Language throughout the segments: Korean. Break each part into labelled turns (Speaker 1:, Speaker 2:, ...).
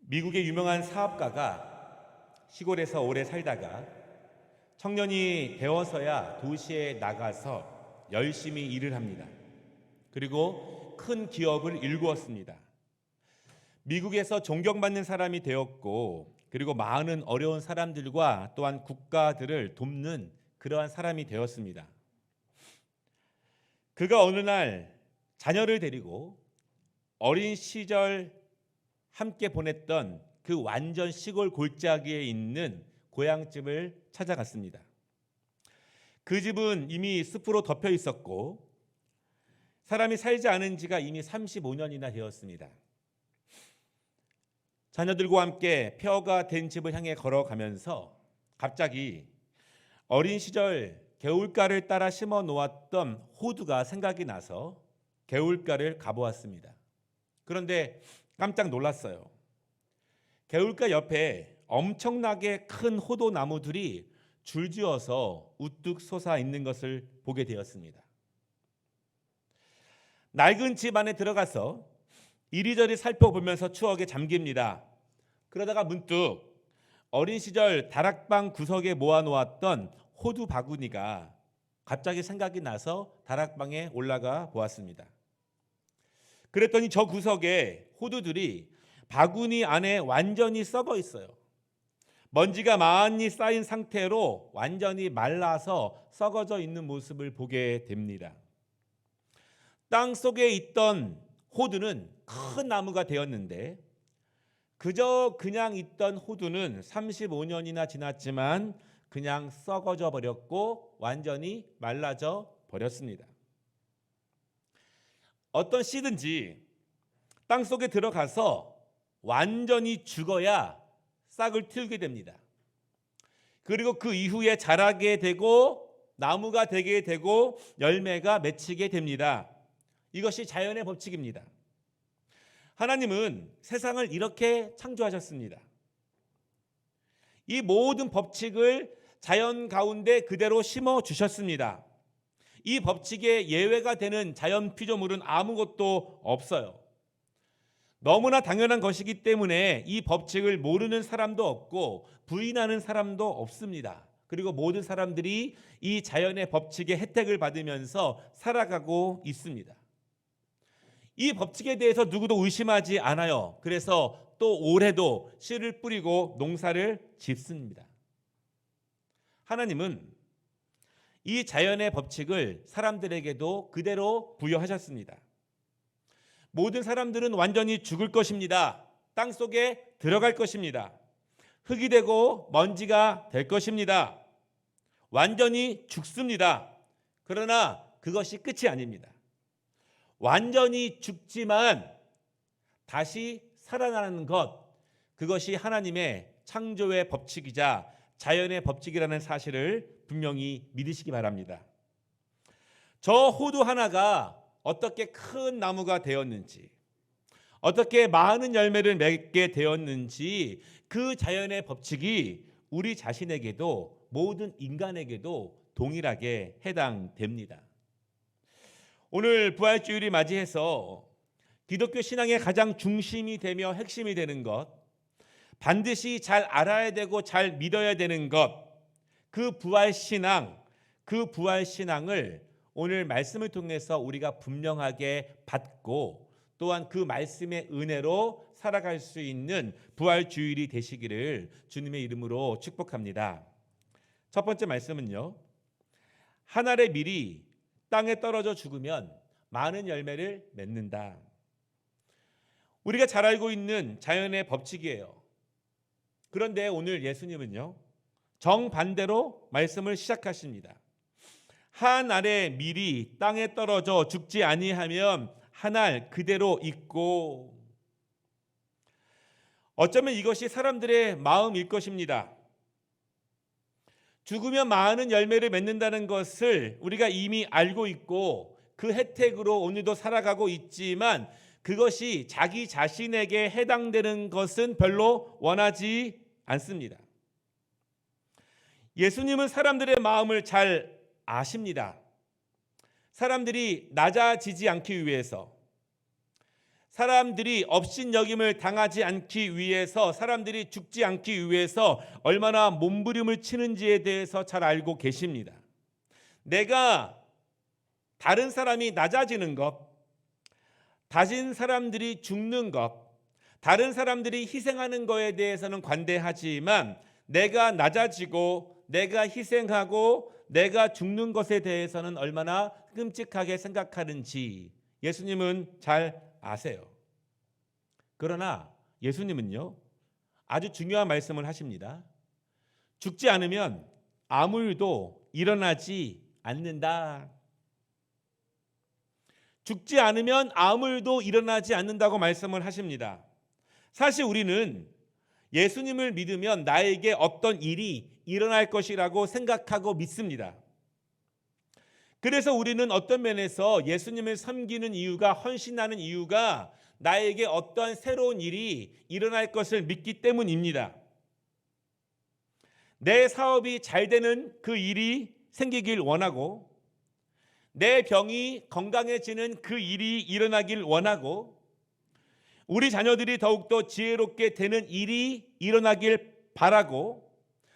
Speaker 1: 미국의 유명한 사업가가 시골에서 오래 살다가 청년이 되어서야 도시에 나가서 열심히 일을 합니다. 그리고 큰 기업을 일구었습니다. 미국에서 존경받는 사람이 되었고, 그리고 많은 어려운 사람들과 또한 국가들을 돕는 그러한 사람이 되었습니다. 그가 어느 날 자녀를 데리고 어린 시절 함께 보냈던 그 완전 시골 골짜기에 있는 고향집을 찾아갔습니다. 그 집은 이미 숲으로 덮여 있었고 사람이 살지 않은 지가 이미 35년이나 되었습니다. 자녀들과 함께 폐허가 된 집을 향해 걸어가면서 갑자기 어린 시절 개울가를 따라 심어 놓았던 호두가 생각이 나서 개울가를 가보았습니다. 그런데 깜짝 놀랐어요. 개울가 옆에 엄청나게 큰 호두 나무들이 줄지어서 우뚝 솟아 있는 것을 보게 되었습니다. 낡은 집 안에 들어가서 이리저리 살펴보면서 추억에 잠깁니다. 그러다가 문득 어린 시절 다락방 구석에 모아놓았던 호두 바구니가 갑자기 생각이 나서 다락방에 올라가 보았습니다. 그랬더니 저 구석에 호두들이 바구니 안에 완전히 썩어 있어요. 먼지가 많이 쌓인 상태로 완전히 말라서 썩어져 있는 모습을 보게 됩니다. 땅 속에 있던 호두는 큰 나무가 되었는데 그저 그냥 있던 호두는 35년이나 지났지만 그냥 썩어져 버렸고 완전히 말라져 버렸습니다. 어떤 씨든지 땅 속에 들어가서 완전히 죽어야 싹을 틔우게 됩니다. 그리고 그 이후에 자라게 되고 나무가 되게 되고 열매가 맺히게 됩니다. 이것이 자연의 법칙입니다. 하나님은 세상을 이렇게 창조하셨습니다. 이 모든 법칙을 자연 가운데 그대로 심어 주셨습니다. 이 법칙에 예외가 되는 자연 피조물은 아무것도 없어요. 너무나 당연한 것이기 때문에 이 법칙을 모르는 사람도 없고 부인하는 사람도 없습니다. 그리고 모든 사람들이 이 자연의 법칙의 혜택을 받으면서 살아가고 있습니다. 이 법칙에 대해서 누구도 의심하지 않아요. 그래서 또 올해도 씨를 뿌리고 농사를 짓습니다. 하나님은 이 자연의 법칙을 사람들에게도 그대로 부여하셨습니다. 모든 사람들은 완전히 죽을 것입니다. 땅 속에 들어갈 것입니다. 흙이 되고 먼지가 될 것입니다. 완전히 죽습니다. 그러나 그것이 끝이 아닙니다. 완전히 죽지만 다시 살아나는 것, 그것이 하나님의 창조의 법칙이자 자연의 법칙이라는 사실을 분명히 믿으시기 바랍니다. 저 호두 하나가 어떻게 큰 나무가 되었는지, 어떻게 많은 열매를 맺게 되었는지 그 자연의 법칙이 우리 자신에게도 모든 인간에게도 동일하게 해당됩니다. 오늘 부활주일을 맞이해서 기독교 신앙의 가장 중심이 되며 핵심이 되는 것, 반드시 잘 알아야 되고 잘 믿어야 되는 것, 그 부활신앙, 그 부활신앙을 오늘 말씀을 통해서 우리가 분명하게 받고 또한 그 말씀의 은혜로 살아갈 수 있는 부활주일이 되시기를 주님의 이름으로 축복합니다. 첫 번째 말씀은요, 한 알의 밀이 땅에 떨어져 죽으면 많은 열매를 맺는다. 우리가 잘 알고 있는 자연의 법칙이에요. 그런데 오늘 예수님은요, 정반대로 말씀을 시작하십니다. 한 알의 밀이 땅에 떨어져 죽지 아니하면 한 알 그대로 있고, 어쩌면 이것이 사람들의 마음일 것입니다. 죽으면 많은 열매를 맺는다는 것을 우리가 이미 알고 있고 그 혜택으로 오늘도 살아가고 있지만 그것이 자기 자신에게 해당되는 것은 별로 원하지 않습니다. 예수님은 사람들의 마음을 잘 아십니다. 사람들이 낮아지지 않기 위해서, 사람들이 업신여김을 당하지 않기 위해서, 사람들이 죽지 않기 위해서 얼마나 몸부림을 치는지에 대해서 잘 알고 계십니다. 내가 다른 사람이 낮아지는 것, 다른 사람들이 죽는 것, 다른 사람들이 희생하는 것에 대해서는 관대하지만 내가 낮아지고 내가 희생하고 내가 죽는 것에 대해서는 얼마나 끔찍하게 생각하는지 예수님은 잘 아세요. 그러나 예수님은요, 아주 중요한 말씀을 하십니다. 죽지 않으면 아무 일도 일어나지 않는다. 죽지 않으면 아무 일도 일어나지 않는다고 말씀을 하십니다. 사실 우리는 예수님을 믿으면 나에게 어떤 일이 일어날 것이라고 생각하고 믿습니다. 그래서 우리는 어떤 면에서 예수님을 섬기는 이유가, 헌신하는 이유가 나에게 어떠한 새로운 일이 일어날 것을 믿기 때문입니다. 내 사업이 잘 되는 그 일이 생기길 원하고, 내 병이 건강해지는 그 일이 일어나길 원하고, 우리 자녀들이 더욱더 지혜롭게 되는 일이 일어나길 바라고,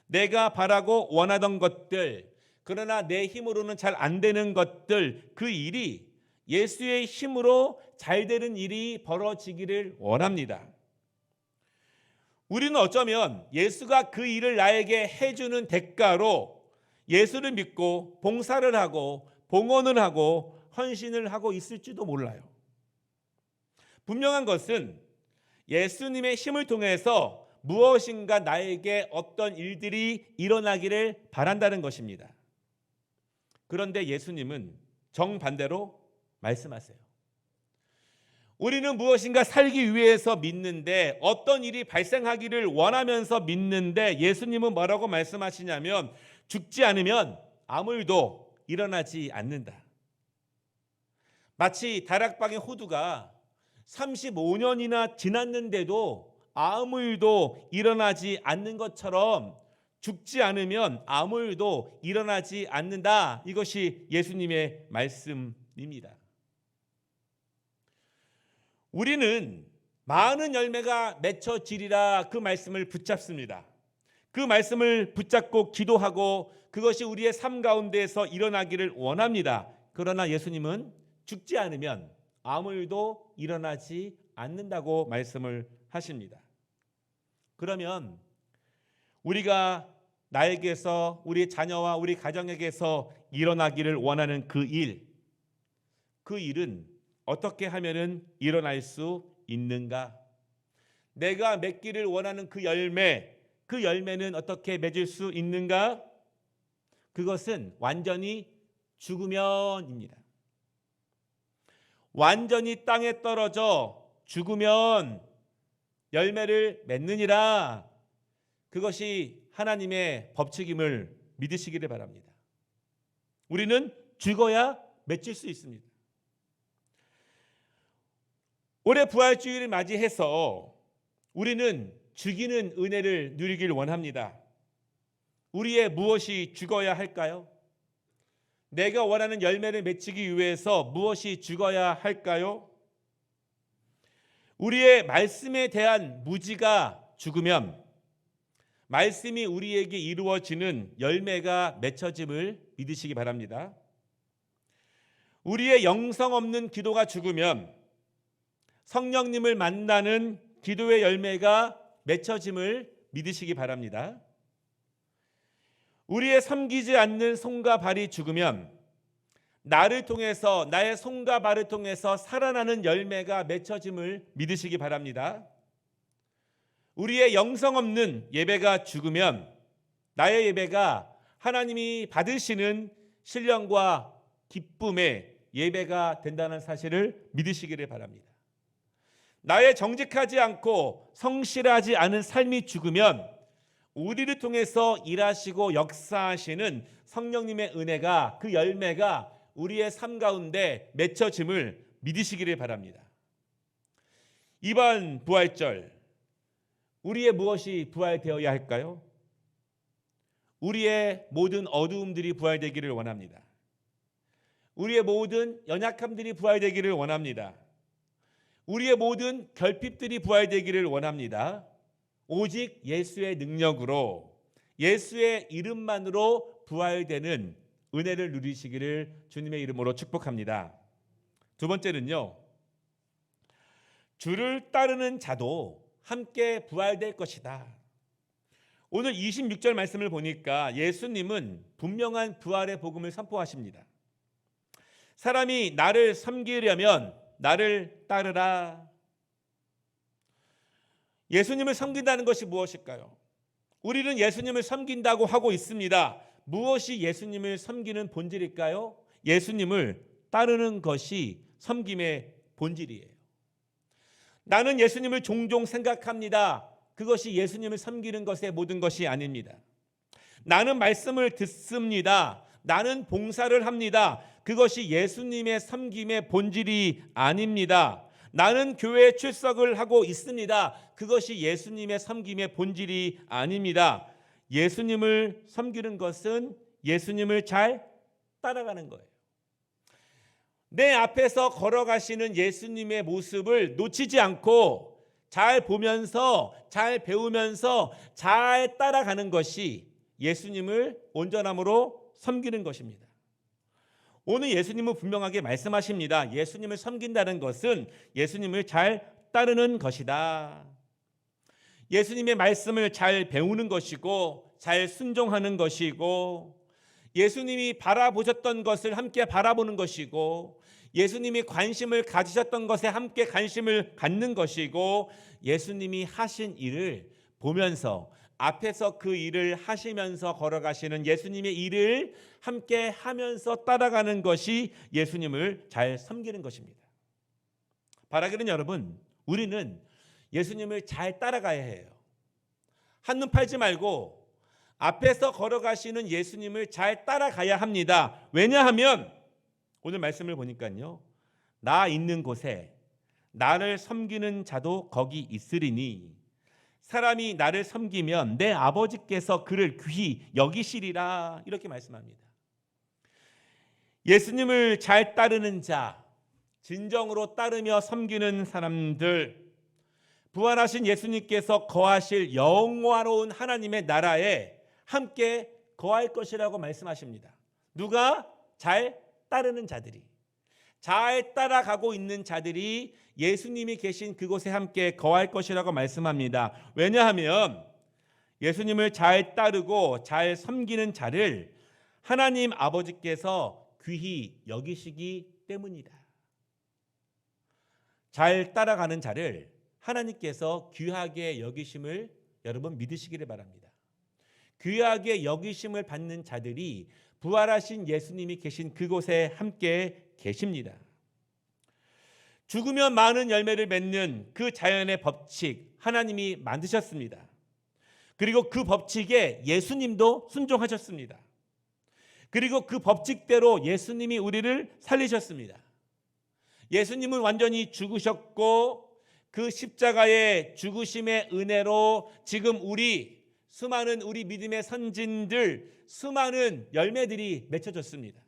Speaker 1: 내가 바라고 원하던 것들, 그러나 내 힘으로는 잘 안 되는 것들, 그 일이 예수의 힘으로 잘 되는 일이 벌어지기를 원합니다. 우리는 어쩌면 예수가 그 일을 나에게 해주는 대가로 예수를 믿고 봉사를 하고 봉헌을 하고 헌신을 하고 있을지도 몰라요. 분명한 것은 예수님의 힘을 통해서 무엇인가 나에게 어떤 일들이 일어나기를 바란다는 것입니다. 그런데 예수님은 정반대로 말씀하세요. 우리는 무엇인가 살기 위해서 믿는데, 어떤 일이 발생하기를 원하면서 믿는데, 예수님은 뭐라고 말씀하시냐면 죽지 않으면 아무 일도 일어나지 않는다. 마치 다락방의 호두가 35년이나 지났는데도 아무 일도 일어나지 않는 것처럼 죽지 않으면 아무 일도 일어나지 않는다. 이것이 예수님의 말씀입니다. 우리는 많은 열매가 맺혀지리라 그 말씀을 붙잡습니다. 그 말씀을 붙잡고 기도하고 그것이 우리의 삶 가운데에서 일어나기를 원합니다. 그러나 예수님은 죽지 않으면 아무 일도 일어나지 않는다고 말씀을 하십니다. 그러면 우리가 나에게서, 우리 자녀와 우리 가정에게서 일어나기를 원하는 그 일은 어떻게 하면은 일어날 수 있는가? 내가 맺기를 원하는 그 열매는 어떻게 맺을 수 있는가? 그것은 완전히 죽으면입니다. 완전히 땅에 떨어져 죽으면 열매를 맺느니라. 그것이 하나님의 법칙임을 믿으시기를 바랍니다. 우리는 죽어야 맺을 수 있습니다. 올해 부활주의를 맞이해서 우리는 죽이는 은혜를 누리길 원합니다. 우리의 무엇이 죽어야 할까요? 내가 원하는 열매를 맺히기 위해서 무엇이 죽어야 할까요? 우리의 말씀에 대한 무지가 죽으면 말씀이 우리에게 이루어지는 열매가 맺혀짐을 믿으시기 바랍니다. 우리의 영성 없는 기도가 죽으면 성령님을 만나는 기도의 열매가 맺혀짐을 믿으시기 바랍니다. 우리의 섬기지 않는 손과 발이 죽으면 나를 통해서, 나의 손과 발을 통해서 살아나는 열매가 맺혀짐을 믿으시기 바랍니다. 우리의 영성 없는 예배가 죽으면 나의 예배가 하나님이 받으시는 신령과 기쁨의 예배가 된다는 사실을 믿으시기를 바랍니다. 나의 정직하지 않고 성실하지 않은 삶이 죽으면 우리를 통해서 일하시고 역사하시는 성령님의 은혜가, 그 열매가 우리의 삶 가운데 맺혀짐을 믿으시기를 바랍니다. 이번 부활절, 우리의 무엇이 부활되어야 할까요? 우리의 모든 어두움들이 부활되기를 원합니다. 우리의 모든 연약함들이 부활되기를 원합니다. 우리의 모든 결핍들이 부활되기를 원합니다. 오직 예수의 능력으로, 예수의 이름만으로 부활되는 은혜를 누리시기를 주님의 이름으로 축복합니다. 두 번째는요, 주를 따르는 자도 함께 부활될 것이다. 오늘 26절 말씀을 보니까 예수님은 분명한 부활의 복음을 선포하십니다. 사람이 나를 섬기려면 나를 따르라. 예수님을 섬긴다는 것이 무엇일까요? 우리는 예수님을 섬긴다고 하고 있습니다. 무엇이 예수님을 섬기는 본질일까요? 예수님을 따르는 것이 섬김의 본질이에요. 나는 예수님을 종종 생각합니다. 그것이 예수님을 섬기는 것의 모든 것이 아닙니다. 나는 말씀을 듣습니다. 나는 봉사를 합니다. 그것이 예수님의 섬김의 본질이 아닙니다. 나는 교회에 출석을 하고 있습니다. 그것이 예수님의 섬김의 본질이 아닙니다. 예수님을 섬기는 것은 예수님을 잘 따라가는 거예요. 내 앞에서 걸어가시는 예수님의 모습을 놓치지 않고 잘 보면서, 잘 배우면서 잘 따라가는 것이 예수님을 온전함으로 섬기는 것입니다. 오늘 예수님은 분명하게 말씀하십니다. 예수님을 섬긴다는 것은 예수님을 잘 따르는 것이다. 예수님의 말씀을 잘 배우는 것이고 잘 순종하는 것이고, 예수님이 바라보셨던 것을 함께 바라보는 것이고, 예수님이 관심을 가지셨던 것에 함께 관심을 갖는 것이고, 예수님이 하신 일을 보면서 앞에서 그 일을 하시면서 걸어가시는 예수님의 일을 함께 하면서 따라가는 것이 예수님을 잘 섬기는 것입니다. 바라기는 여러분, 우리는 예수님을 잘 따라가야 해요. 한눈 팔지 말고 앞에서 걸어가시는 예수님을 잘 따라가야 합니다. 왜냐하면 오늘 말씀을 보니까요, 나 있는 곳에 나를 섬기는 자도 거기 있으리니 사람이 나를 섬기면 내 아버지께서 그를 귀히 여기시리라, 이렇게 말씀합니다. 예수님을 잘 따르는 자, 진정으로 따르며 섬기는 사람들, 부활하신 예수님께서 거하실 영화로운 하나님의 나라에 함께 거할 것이라고 말씀하십니다. 누가? 잘 따르는 자들이, 잘 따라가고 있는 자들이 예수님이 계신 그곳에 함께 거할 것이라고 말씀합니다. 왜냐하면 예수님을 잘 따르고 잘 섬기는 자를 하나님 아버지께서 귀히 여기시기 때문이다. 잘 따라가는 자를 하나님께서 귀하게 여기심을 여러분 믿으시기를 바랍니다. 귀하게 여기심을 받는 자들이 부활하신 예수님이 계신 그곳에 함께 계십니다. 죽으면 많은 열매를 맺는 그 자연의 법칙, 하나님이 만드셨습니다. 그리고 그 법칙에 예수님도 순종하셨습니다. 그리고 그 법칙대로 예수님이 우리를 살리셨습니다. 예수님은 완전히 죽으셨고 그 십자가의 죽으심의 은혜로 지금 수많은 우리 믿음의 선진들, 수많은 열매들이 맺혀졌습니다.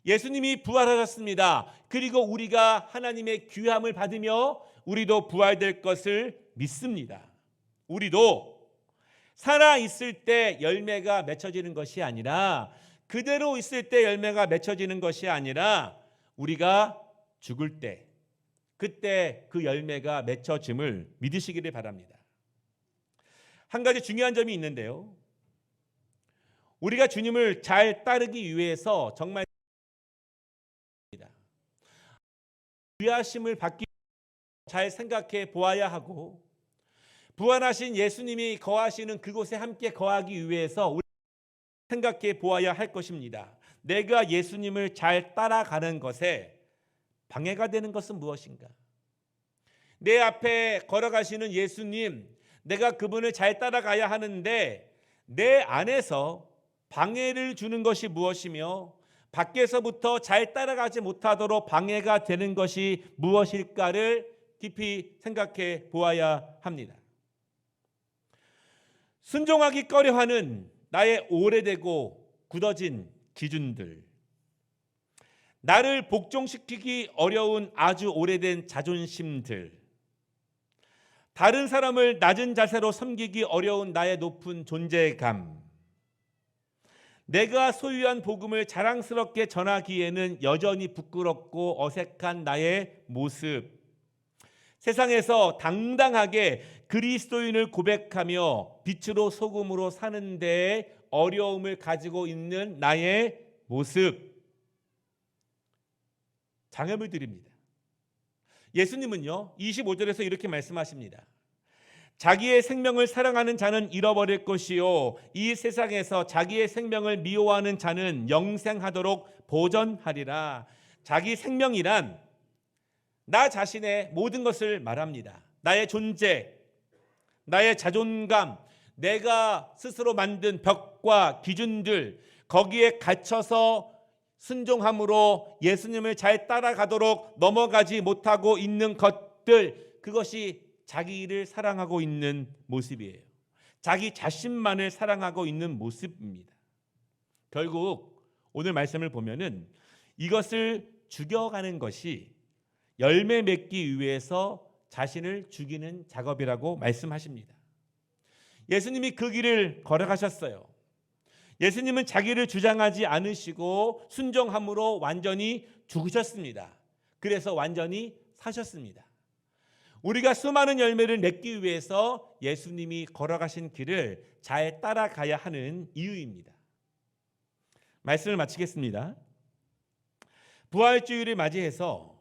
Speaker 1: 예수님이 부활하셨습니다. 그리고 우리가 하나님의 귀함을 받으며 우리도 부활될 것을 믿습니다. 우리도 살아있을 때 열매가 맺혀지는 것이 아니라, 그대로 있을 때 열매가 맺혀지는 것이 아니라, 우리가 죽을 때, 그때 그 열매가 맺혀짐을 믿으시기를 바랍니다. 한 가지 중요한 점이 있는데요, 우리가 주님을 잘 따르기 위해서 정말 귀하심을 받기 잘 생각해 보아야 하고, 부활하신 예수님이 거하시는 그곳에 함께 거하기 위해서 우리 생각해 보아야 할 것입니다. 내가 예수님을 잘 따라가는 것에 방해가 되는 것은 무엇인가? 내 앞에 걸어가시는 예수님, 내가 그분을 잘 따라가야 하는데 내 안에서 방해를 주는 것이 무엇이며 밖에서부터 잘 따라가지 못하도록 방해가 되는 것이 무엇일까를 깊이 생각해 보아야 합니다. 순종하기 꺼려하는 나의 오래되고 굳어진 기준들, 나를 복종시키기 어려운 아주 오래된 자존심들, 다른 사람을 낮은 자세로 섬기기 어려운 나의 높은 존재감, 내가 소유한 복음을 자랑스럽게 전하기에는 여전히 부끄럽고 어색한 나의 모습, 세상에서 당당하게 그리스도인을 고백하며 빛으로 소금으로 사는 데에 어려움을 가지고 있는 나의 모습, 장애물들입니다. 예수님은요 25절에서 이렇게 말씀하십니다. 자기의 생명을 사랑하는 자는 잃어버릴 것이요 이 세상에서 자기의 생명을 미워하는 자는 영생하도록 보전하리라. 자기 생명이란 나 자신의 모든 것을 말합니다. 나의 존재, 나의 자존감, 내가 스스로 만든 벽과 기준들, 거기에 갇혀서 순종함으로 예수님을 잘 따라가도록 넘어가지 못하고 있는 것들, 그것이 자기를 사랑하고 있는 모습이에요. 자기 자신만을 사랑하고 있는 모습입니다. 결국 오늘 말씀을 보면은 이것을 죽여가는 것이 열매 맺기 위해서 자신을 죽이는 작업이라고 말씀하십니다. 예수님이 그 길을 걸어가셨어요. 예수님은 자기를 주장하지 않으시고 순종함으로 완전히 죽으셨습니다. 그래서 완전히 사셨습니다. 우리가 수많은 열매를 맺기 위해서 예수님이 걸어가신 길을 잘 따라가야 하는 이유입니다. 말씀을 마치겠습니다. 부활주일을 맞이해서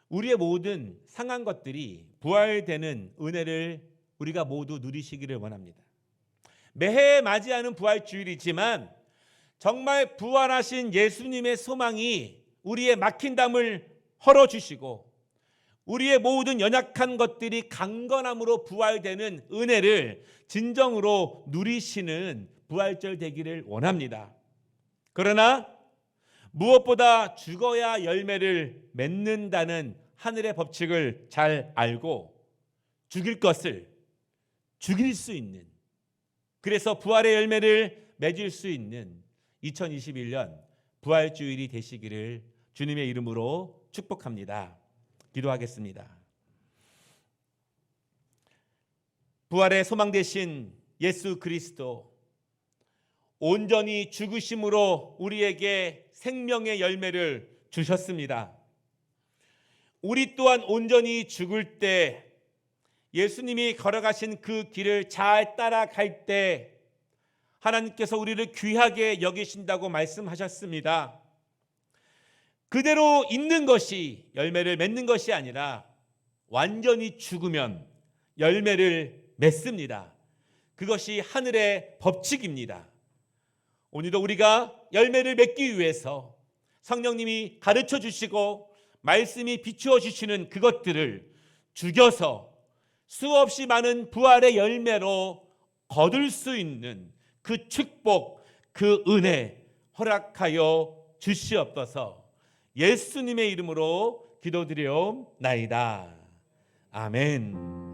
Speaker 1: 우리의 모든 상한 것들이 부활되는 은혜를 우리가 모두 누리시기를 원합니다. 매해 맞이하는 부활주일이지만 정말 부활하신 예수님의 소망이 우리의 막힌 담을 헐어주시고 우리의 모든 연약한 것들이 강건함으로 부활되는 은혜를 진정으로 누리시는 부활절 되기를 원합니다. 그러나 무엇보다 죽어야 열매를 맺는다는 하늘의 법칙을 잘 알고 죽일 것을 죽일 수 있는, 그래서 부활의 열매를 맺을 수 있는 2021년 부활주일이 되시기를 주님의 이름으로 축복합니다. 기도하겠습니다. 부활의 소망 되신 예수 그리스도, 온전히 죽으심으로 우리에게 생명의 열매를 주셨습니다. 우리 또한 온전히 죽을 때 예수님이 걸어가신 그 길을 잘 따라갈 때 하나님께서 우리를 귀하게 여기신다고 말씀하셨습니다. 그대로 있는 것이 열매를 맺는 것이 아니라 완전히 죽으면 열매를 맺습니다. 그것이 하늘의 법칙입니다. 오늘도 우리가 열매를 맺기 위해서 성령님이 가르쳐 주시고 말씀이 비추어 주시는 그것들을 죽여서 수없이 많은 부활의 열매로 거둘 수 있는 그 축복, 그 은혜 허락하여 주시옵소서. 예수님의 이름으로 기도드려옵나이다. 아멘.